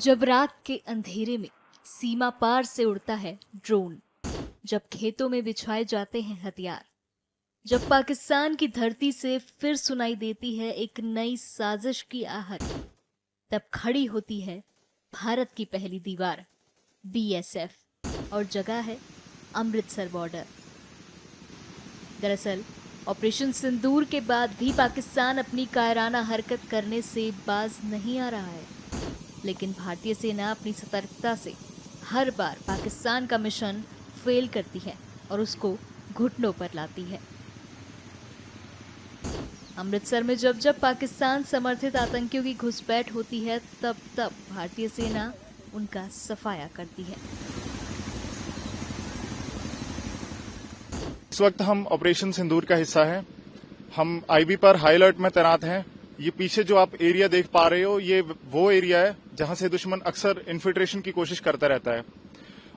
जब रात के अंधेरे में सीमा पार से उड़ता है ड्रोन, जब खेतों में बिछाए जाते हैं हथियार, जब पाकिस्तान की धरती से फिर सुनाई देती है एक नई साजिश की आहट, तब खड़ी होती है भारत की पहली दीवार बीएसएफ और जगह है अमृतसर बॉर्डर। दरअसल ऑपरेशन सिंदूर के बाद भी पाकिस्तान अपनी कायराना हरकत करने से बाज नहीं आ रहा है, लेकिन भारतीय सेना अपनी सतर्कता से हर बार पाकिस्तान का मिशन फेल करती है और उसको घुटनों पर लाती है। अमृतसर में जब जब पाकिस्तान समर्थित आतंकियों की घुसपैठ होती है, तब तब भारतीय सेना उनका सफाया करती है। इस वक्त हम ऑपरेशन सिंदूर का हिस्सा हैं। हम आईबी पर हाई अलर्ट में तैनात हैं। ये पीछे जो आप एरिया देख पा रहे हो, ये वो एरिया है जहां से दुश्मन अक्सर इन्फिल्ट्रेशन की कोशिश करता रहता है।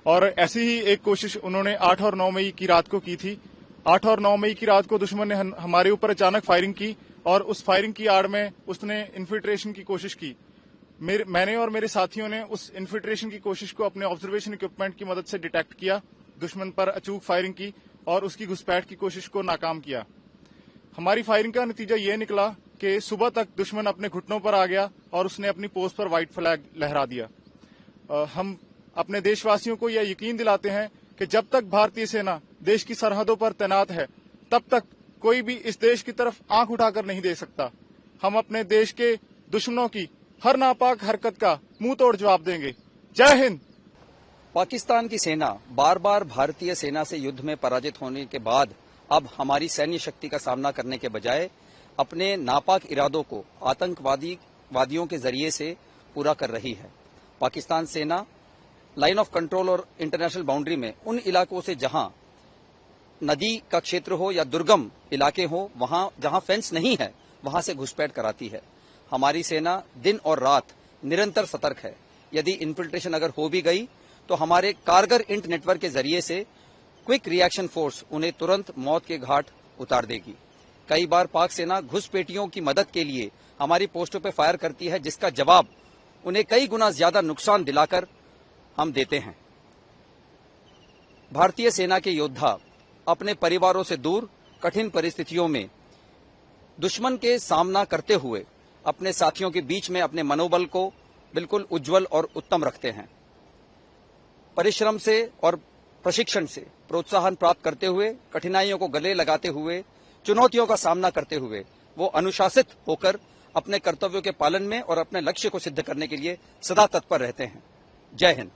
और ऐसी ही एक कोशिश उन्होंने 8 और 9 मई की रात को की थी। 8 और 9 मई की रात को दुश्मन ने हमारे ऊपर अचानक फायरिंग की और उस फायरिंग की आड़ में उसने इन्फिल्ट्रेशन की कोशिश की। मैंने और मेरे साथियों ने उस इन्फिल्ट्रेशन की कोशिश को अपने ऑब्जर्वेशन इक्विपमेंट की मदद से डिटेक्ट किया, दुश्मन पर अचूक फायरिंग की और उसकी घुसपैठ की कोशिश को नाकाम किया। हमारी फायरिंग का नतीजा ये निकला कि सुबह तक दुश्मन अपने घुटनों पर आ गया और उसने अपनी पोस्ट पर व्हाइट फ्लैग लहरा दिया। हम अपने देशवासियों को यह यकीन दिलाते हैं कि जब तक भारतीय सेना देश की सरहदों पर तैनात है, तब तक कोई भी इस देश की तरफ आंख उठाकर नहीं देख सकता। हम अपने देश के दुश्मनों की हर नापाक हरकत का मुंह तोड़ जवाब देंगे। जय हिंद। पाकिस्तान की सेना बार बार भारतीय सेना से युद्ध में पराजित होने के बाद अब हमारी सैन्य शक्ति का सामना करने के बजाय अपने नापाक इरादों को आतंकवादियों के जरिए से पूरा कर रही है। पाकिस्तान सेना लाइन ऑफ कंट्रोल और इंटरनेशनल बाउंड्री में उन इलाकों से जहां नदी का क्षेत्र हो या दुर्गम इलाके हो, वहां जहां फेंस नहीं है, वहां से घुसपैठ कराती है। हमारी सेना दिन और रात निरंतर सतर्क है। यदि इन्फिल्ट्रेशन अगर हो भी गई तो हमारे कारगर इंट नेटवर्क के जरिए से क्विक रिएक्शन फोर्स उन्हें तुरंत मौत के घाट उतार देगी। कई बार पाक सेना घुसपैठियों की मदद के लिए हमारी पोस्टों पर फायर करती है, जिसका जवाब उन्हें कई गुना ज्यादा नुकसान दिलाकर हम देते हैं। भारतीय सेना के योद्धा अपने परिवारों से दूर कठिन परिस्थितियों में दुश्मन के सामना करते हुए अपने साथियों के बीच में अपने मनोबल को बिल्कुल उज्जवल और उत्तम रखते हैं। परिश्रम से और प्रशिक्षण से प्रोत्साहन प्राप्त करते हुए, कठिनाइयों को गले लगाते हुए, चुनौतियों का सामना करते हुए वो अनुशासित होकर अपने कर्तव्यों के पालन में और अपने लक्ष्य को सिद्ध करने के लिए सदा तत्पर रहते हैं। जय Hind.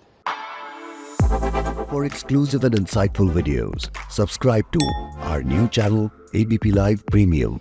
For exclusive and insightful videos, subscribe to our new channel ABP Live Premium.